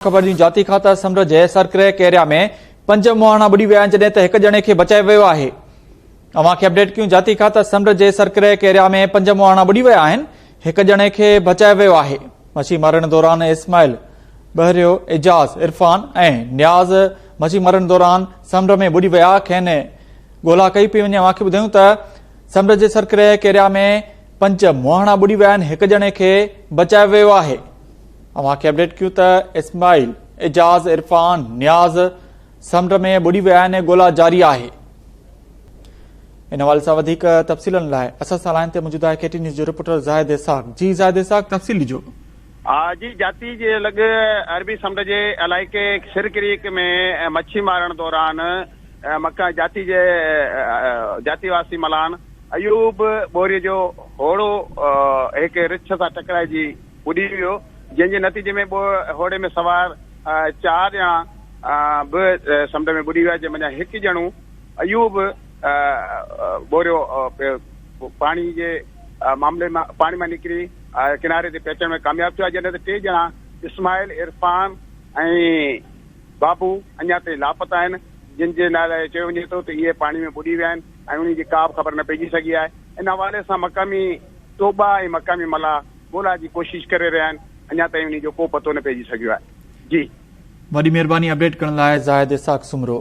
खबर जी जाती खाता समुंड जे सरक्रैक एरिया में 5 मुहाणा बुड़ी विया आहिनि जॾहिं त हिक ॼणे खे बचायो वियो आहे। अव्हांखे अपडेट कयूं जाती खाता समुंड जे सरक्रैक एरिया में 5 मुहाणा बुड़ी विया आहिनि, हिक ॼणे खे बचायो वियो आहे। मछी मारण दौरान इस्माइल, बहरियो, एजाज, इरफान ऐं न्याज़ मछी मारण दौरान समुंड में बुड़ी विया। खेनि ॻोल्हा कई पई वञे। अव्हांखे ॿुधायूं त समुंड जे सरक्रैक एरिया में 5 मुहाणा बुड़ी विया आहिनि, हिक ॼणे खे बचायो वियो आहे। अव्हांखे अपडेट कयूं त इस्माइल, एजाज, इरफान, न्याज़ समुंड में बुड़ी विया आहिनि, ॻोल्हा जारी आहे। इन हवाले सां वधीक तफ़सीलनि लाइ असां सां लाइन ते मौजूद आहे केटी न्यूज़ जो रिपोर्टर ज़ाहिद इसाक़। जी ज़ाहिद इसाक़, तफ़सील ॾिजो। जी जाती जे लॻ अरबी समुंड जे इलाइक़े सिर क्रीक में मच्छी मारण दौरान मक्का जाती जे जातीवासी मलान अयूब बोरीअ जो होड़ो हिकु रिछ सां टकराइजी बुॾी वियो, जंहिंजे नतीजे में होड़े में सवार 4 ॼणा बि समुंड में बुॾी विया, जंहिंमें हिकु ॼणो अयूब बोरियो पाणी जे मामले में पाणी मां निकिरी किनारे ते पहुचण में कामयाबु थियो आहे, जॾहिं त 3 ॼणा इस्माइल, इरफान ऐं बाबू अञा ताईं लापता आहिनि, जिन जे नाले चयो वञे थो त इहे पाणी में बुॾी विया आहिनि ऐं उन्हनि जी का बि ख़बर न पइजी सघी आहे। इन हवाले सां मक़ामी तोबा ऐं मक़ामी मला ॻोल्हा जी कोशिशि करे रहिया आहिनि, अञा ताईं उन जो को पतो न पइजी सघियो आहे। जी, वॾी महिरबानी अपडेट करण लाइ ज़ाहिद इसाक़ सुमरो।